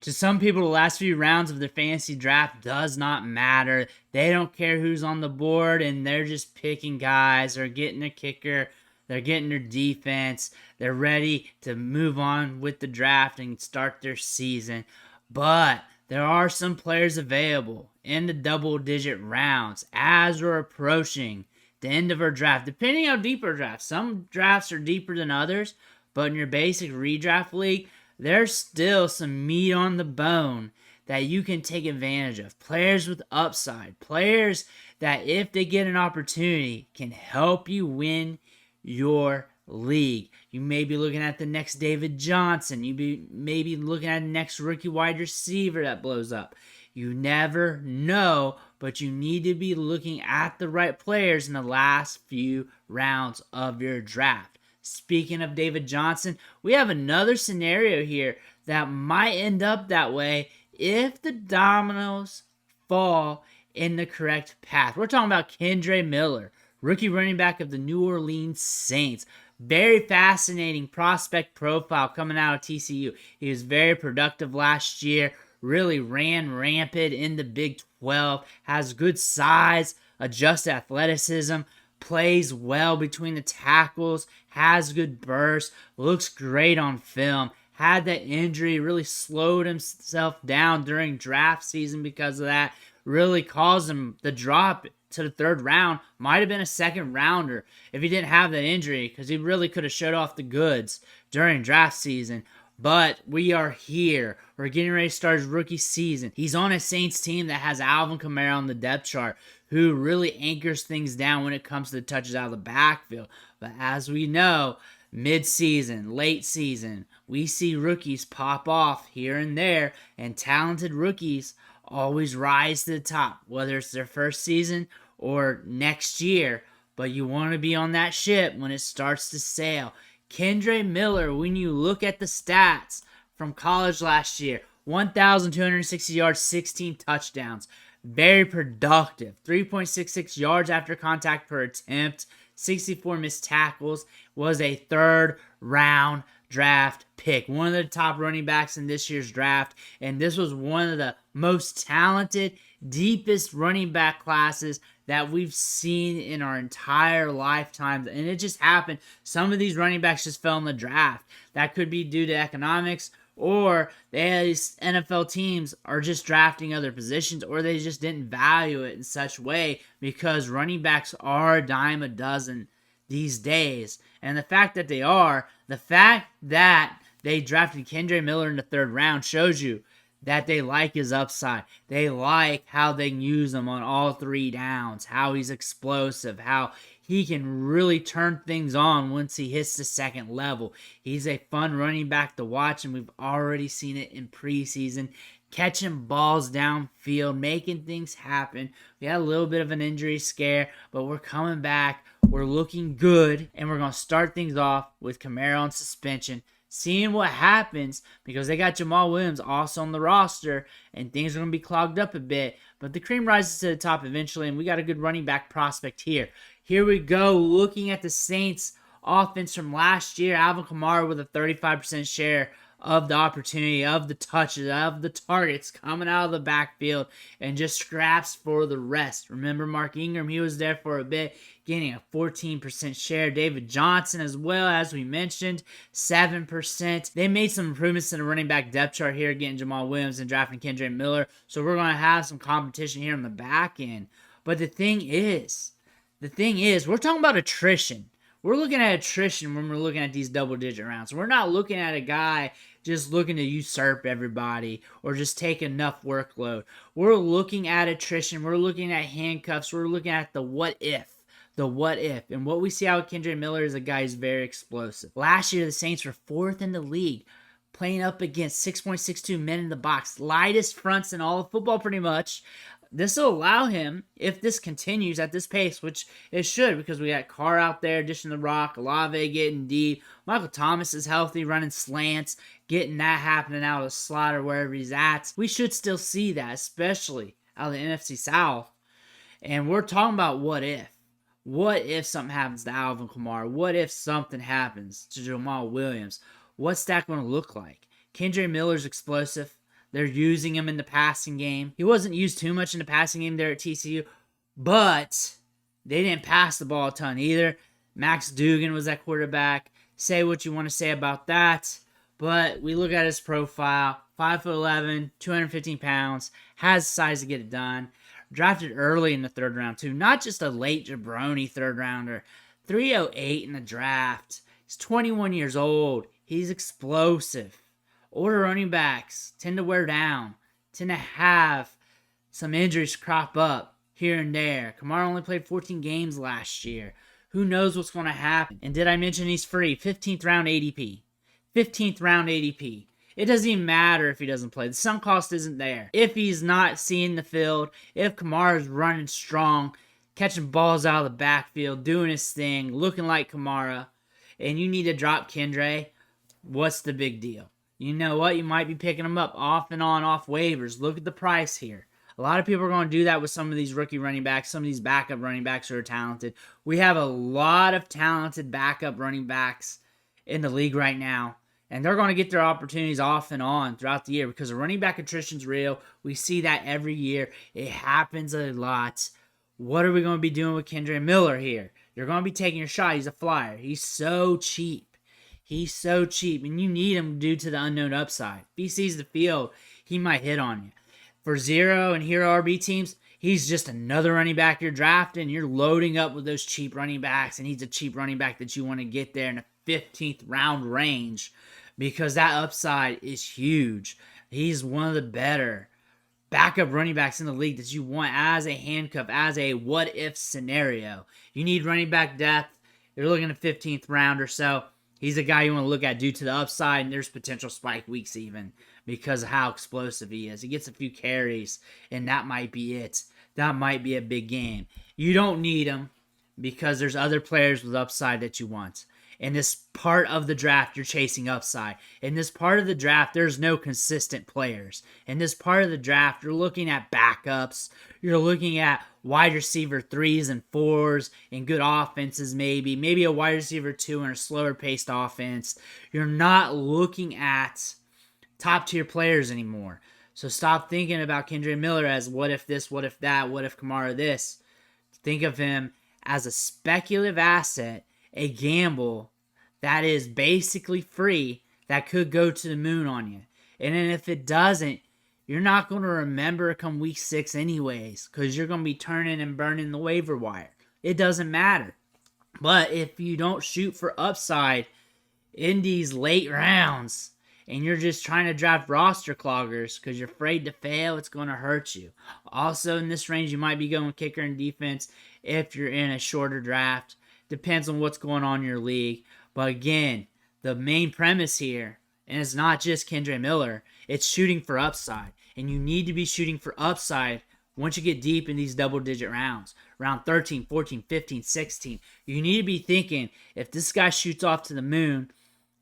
To some people, the last few rounds of their fantasy draft does not matter. They don't care who's on the board, and they're just picking guys. They're getting a kicker. They're getting their defense. They're ready to move on with the draft and start their season. But there are some players available in the double-digit rounds as we're approaching the end of our draft. Depending how deep our draft. Some drafts are deeper than others, but in your basic redraft league, there's still some meat on the bone that you can take advantage of. Players with upside. Players that, if they get an opportunity, can help you win your league. You may be looking at the next David Johnson. You may be looking at the next rookie wide receiver that blows up. You never know, but you need to be looking at the right players in the last few rounds of your draft. Speaking of David Johnson, we have another scenario here that might end up that way if the dominoes fall in the correct path. We're talking about Kendre Miller, rookie running back of the New Orleans Saints. Very fascinating prospect profile coming out of TCU. He was very productive last year, really ran rampant in the Big 12, has good size, adjusted athleticism, plays well between the tackles, has good burst, looks great on film. Had that injury, really slowed himself down during draft season because of that. Really caused him the drop to the third round. Might have been a second rounder if he didn't have that injury, because he really could have showed off the goods during draft season. But we are here. We're getting ready to start his rookie season. He's on a Saints team that has Alvin Kamara on the depth chart, who really anchors things down when it comes to the touches out of the backfield. But as we know, mid-season, late season, we see rookies pop off here and there, and talented rookies always rise to the top, whether it's their first season or next year. But you want to be on that ship when it starts to sail. Kendre Miller, when you look at the stats from college last year, 1,260 yards, 16 touchdowns. Very productive. 3.66 yards after contact per attempt. 64 missed tackles. Was a third round draft pick. One of the top running backs in this year's draft. And this was one of the most talented, deepest running back classes that we've seen in our entire lifetime. And it just happened. Some of these running backs just fell in the draft. That could be due to economics, or these NFL teams are just drafting other positions, or they just didn't value it in such way, because running backs are a dime a dozen these days. And the fact that they drafted Kendre Miller in the third round shows you that they like his upside. They like how they can use him on all three downs, how he's explosive, how he can really turn things on once he hits the second level. He's a fun running back to watch, and we've already seen it in preseason. Catching balls downfield, making things happen. We had a little bit of an injury scare, but we're coming back. We're looking good, and we're going to start things off with Kamara on suspension, seeing what happens, because they got Jamal Williams also on the roster, and things are going to be clogged up a bit. But the cream rises to the top eventually, and we got a good running back prospect here. Here we go, looking at the Saints offense from last year. Alvin Kamara with a 35% share of the opportunity, of the touches, of the targets coming out of the backfield, and just scraps for the rest. Remember Mark Ingram, he was there for a bit, getting a 14% share. David Johnson as well, as we mentioned, 7%. They made some improvements in the running back depth chart here, getting Jamal Williams and drafting Kendre Miller, so we're going to have some competition here on the back end. But the thing is, we're talking about attrition. We're looking at attrition when we're looking at these double-digit rounds. We're not looking at a guy just looking to usurp everybody or just take enough workload. We're looking at attrition. We're looking at handcuffs. We're looking at the what if. And what we see out with Kendre Miller is a guy who's very explosive. Last year, the Saints were 4th in the league, playing up against 6.62 men in the box. Lightest fronts in all of football, pretty much. This will allow him, if this continues at this pace, which it should, because we got Carr out there dishing the rock, Olave getting deep, Michael Thomas is healthy, running slants, getting that happening out of the slot or wherever he's at. We should still see that, especially out of the NFC South. And we're talking about what if. What if something happens to Alvin Kamara? What if something happens to Jamal Williams? What's that going to look like? Kendre Miller's explosive. They're using him in the passing game. He wasn't used too much in the passing game there at TCU, but they didn't pass the ball a ton either. Max Duggan was that quarterback. Say what you want to say about that, but we look at his profile. 5'11", 215 pounds, has size to get it done. Drafted early in the third round, too. Not just a late jabroni third rounder. 308 in the draft. He's 21 years old. He's explosive. Older running backs tend to wear down, tend to have some injuries crop up here and there. Kamara only played 14 games last year. Who knows what's going to happen? And did I mention he's free? 15th round ADP. 15th round ADP. It doesn't even matter if he doesn't play. The sunk cost isn't there. If he's not seeing the field, if Kamara's running strong, catching balls out of the backfield, doing his thing, looking like Kamara, and you need to drop Kendre, what's the big deal? You know what? You might be picking him up off and on, off waivers. Look at the price here. A lot of people are going to do that with some of these rookie running backs, some of these backup running backs who are talented. We have a lot of talented backup running backs in the league right now. And they're going to get their opportunities off and on throughout the year because the running back attrition's real. We see that every year. It happens a lot. What are we going to be doing with Kendre Miller here? You're going to be taking your shot. He's a flyer. He's so cheap. He's so cheap. And you need him due to the unknown upside. If he sees the field, he might hit on you. For zero and hero RB teams, he's just another running back you're drafting. You're loading up with those cheap running backs, and he's a cheap running back that you want to get there in the 15th round range because that upside is huge. He's one of the better backup running backs in the league that you want as a handcuff, as a what-if scenario. You need running back depth. You're looking at 15th round or so. He's a guy you want to look at due to the upside, and there's potential spike weeks even because of how explosive he is. He gets a few carries, and that might be it. That might be a big game. You don't need him because there's other players with upside that you want. In this part of the draft, you're chasing upside. In this part of the draft, there's no consistent players. In this part of the draft, you're looking at backups. You're looking at wide receiver 3s and 4s and good offenses maybe a wide receiver 2 and a slower paced offense. You're not looking at top tier players anymore. So stop thinking about Kendre Miller as what if this, what if that, what if Kamara this. Think of him as a speculative asset, a gamble that is basically free that could go to the moon on you. And then if it doesn't, you're not going to remember come week 6 anyways because you're going to be turning and burning the waiver wire. It doesn't matter. But if you don't shoot for upside in these late rounds and you're just trying to draft roster cloggers because you're afraid to fail, it's going to hurt you. Also in this range, you might be going kicker and defense if you're in a shorter draft. Depends on what's going on in your league. But again, the main premise here, and it's not just Kendre Miller, it's shooting for upside. And you need to be shooting for upside once you get deep in these double-digit rounds. Round 13, 14, 15, 16. You need to be thinking, if this guy shoots off to the moon,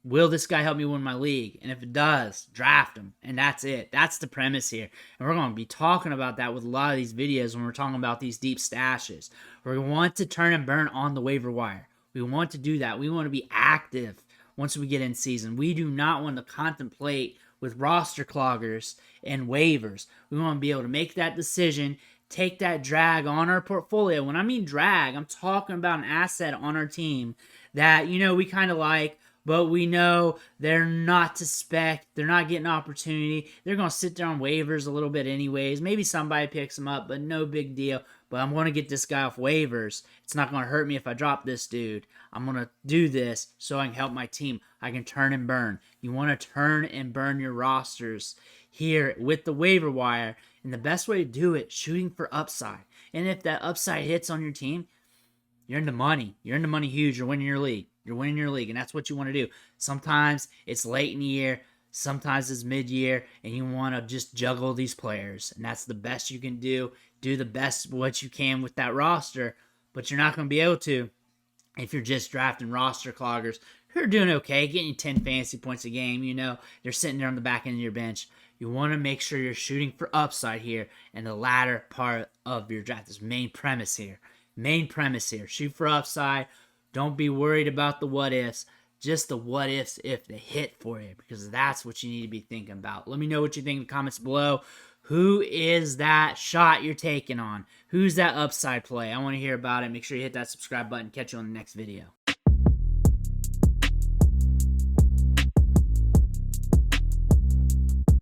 will this guy help me win my league? And if it does, draft him. And that's it. That's the premise here. And we're going to be talking about that with a lot of these videos when we're talking about these deep stashes. We want to turn and burn on the waiver wire. We want to do that. We want to be active once we get in season. We do not want to contemplate with roster cloggers and waivers. We want to be able to make that decision, take that drag on our portfolio. When I mean drag, I'm talking about an asset on our team that, we kind of like, but we know they're not to spec. They're not getting opportunity. They're going to sit there on waivers a little bit anyways. Maybe somebody picks them up, but no big deal. But I'm going to get this guy off waivers. It's not going to hurt me if I drop this dude. I'm going to do this so I can help my team. I can turn and burn. You want to turn and burn your rosters here with the waiver wire. And the best way to do it, shooting for upside. And if that upside hits on your team, you're in the money. You're in the money huge. You're winning your league. You're winning your league, and that's what you want to do. Sometimes it's late in the year. Sometimes it's mid-year, and you want to just juggle these players, and that's the best you can do. Do the best what you can with that roster, but you're not going to be able to if you're just drafting roster cloggers who are doing okay, getting you 10 fantasy points a game. They're sitting there on the back end of your bench. You want to make sure you're shooting for upside here in the latter part of your draft. This main premise here. Shoot for upside. Don't be worried about the what ifs. just the what ifs if they hit for you, because that's what you need to be thinking about. Let me know what you think in the comments below. Who is that shot you're taking on? Who's that upside play? I want to hear about it. Make sure you hit that subscribe button. Catch you on the next video.